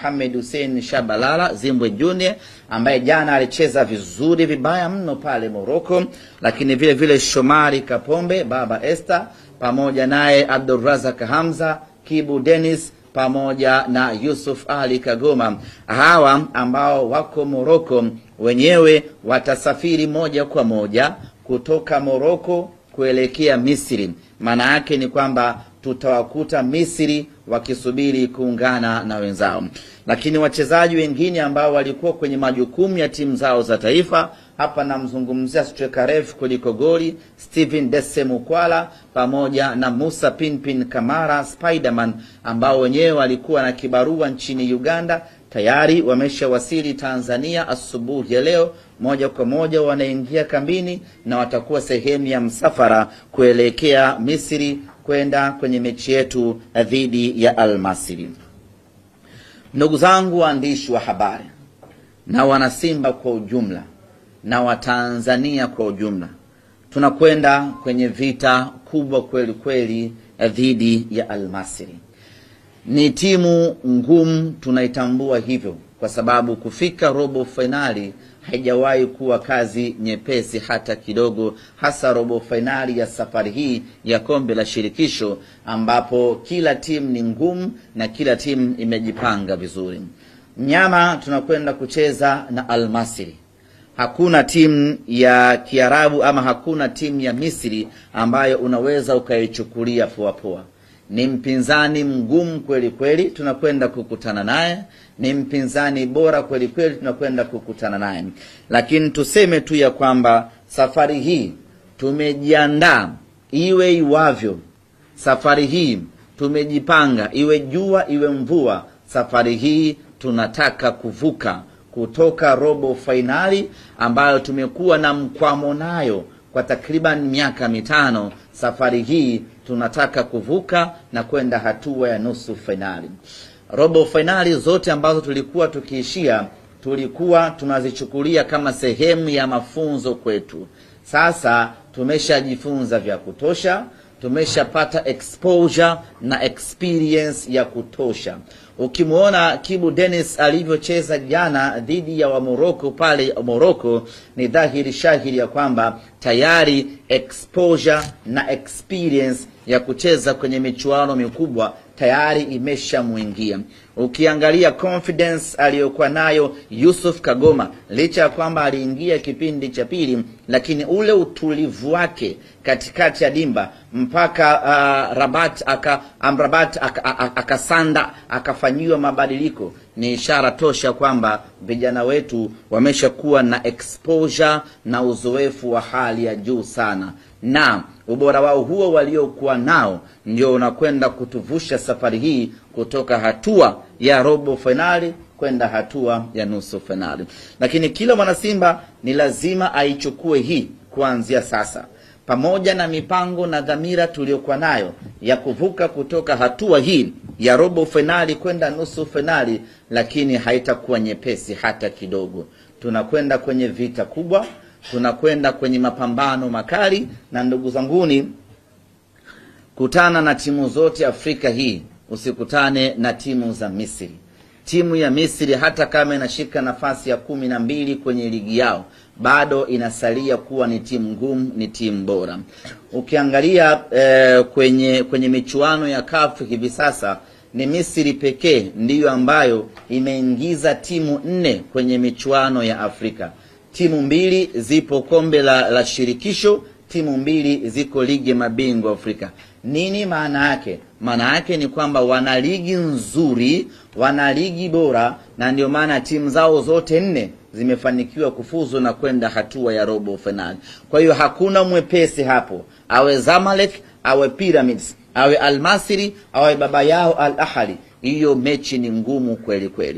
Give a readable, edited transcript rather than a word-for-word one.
Hamed Hussein Shabalala Zimbwe Junior, ambaye jana alicheza vizuri vibaya mno pale Morocco, lakini vile vile Shomari Kapombe Baba Esther, pamoja naye Abdulrazak Hamza, Kibu Dennis, pamoja na Yusuf Ali Kagoma. Hawa ambao wako Morocco wenyewe watasafiri moja kwa moja kutoka Morocco kuelekea Misri. Maana yake ni kwamba tutawakuta Misri wakisubiri kuungana na wenzao. Lakini wachezaji wengine ambao walikuwa kwenye majukumu ya timu zao za taifa, hapa namzungumzia striker refu kuliko goli Steven Desemukwala pamoja na Musa Pinpin Kamara Spiderman, ambao wenyewe walikuwa na kibarua nchini Uganda, tayari wameshawasili Tanzania asubuhi ya leo. Moja kwa moja wanaingia kambini na watakuwa sehemu ya msafara kuelekea Misri kwenda kwenye mechi yetu dhidi ya Al Masry. Ndugu zangu waandishi wa habari na wanasimba kwa ujumla na Watanzania kwa ujumla, tunakwenda kwenye vita kubwa kweli kweli dhidi ya Al Masry. Ni timu ngumu, tunaitambua hivyo, kwa sababu kufika robo finali haijawahi kuwa kazi nyepesi hata kidogo, hasa robo finali ya safari hii ya kombe la shirikisho, ambapo kila timu ni ngumu na kila timu imejipanga vizuri. Mnyama tunakwenda kucheza na Al Masry. Hakuna timu ya Kiarabu ama hakuna timu ya Misri ambayo unaweza ukaichukulia poa poa. Ni mpinzani mgumu kweli kweli tunakwenda kukutana naye, ni mpinzani bora kweli kweli tunakwenda kukutana naye. Lakini tuseme tu ya kwamba safari hii tumejiandaa iwe iwavyo. Safari hii tumejipanga iwe jua iwe mvua. Safari hii tunataka kuvuka kutoka robo finali ambayo tumekuwa na mkwamo nayo kwa takriban miaka mitano. Safari hii tunataka kuvuka na kwenda hatua ya nusu finali. Robo finali zote ambazo tulikuwa tukiishia, tulikuwa tunazichukulia kama sehemu ya mafunzo kwetu. Sasa tumeshajifunza vya kutosha, tumeshapata exposure na experience ya kutosha. Ukimuona Kibu Dennis alivyocheza jana dhidi ya wa Morocco pale Morocco, ni dhahiri shahiri ya kwamba tayari exposure na experience ya kucheza kwenye michuano mikubwa tayari imeshamuingia. Ukiangalia confidence aliyokuwa nayo Yusuf Kagoma, licha ya kwamba aliingia kipindi cha pili, lakini ule utulivu wake katikati ya dimba mpaka Rabat akasanda akafanyiwa mabadiliko, ni ishara tosha kwamba vijana wetu wameshakuwa na exposure na uzoefu wa hali ya juu sana, na ubora wao huo waliokuwa nao ndio unakwenda kutuvusha safari hii kutoka hatua ya robo finali kwenda hatua ya nusu finali. Lakini kila mwana Simba ni lazima aichukue hii kuanzia sasa, pamoja na mipango na dhamira tuliokuwa nayo ya kuvuka kutoka hatua hii ya robo finali kwenda nusu finali, lakini haitakuwa nyepesi hata kidogo. Tunakwenda kwenye vita kubwa, tunakwenda kwenye mapambano makali, na ndugu zanguni, kutana na timu zote Afrika hii, usikutane na timu za Misri. Timu ya Misri hata kama inashika nafasi ya 12 kwenye ligi yao, bado inasalia kuwa ni timu ngumu, ni timu bora. Ukiangalia kwenye michuano ya CAF hivi sasa, ni Misri pekee ndiyo ambayo imeingiza timu 4 kwenye michuano ya Afrika. Timu 2 zipo kombe la shirikisho, timu 2 ziko ligi mabingwa Afrika. Nini maana yake? Maana yake ni kwamba wana ligi nzuri, wana ligi bora, na ndio maana timu zao zote 4 zimefanikiwa kufuzu na kwenda hatua ya robo finali. Kwa hiyo hakuna mwepesi hapo, awe Zamalek, awe Pyramids, awe Al Masry, awe baba yao Al Ahly. Hiyo mechi ni ngumu kweli kweli.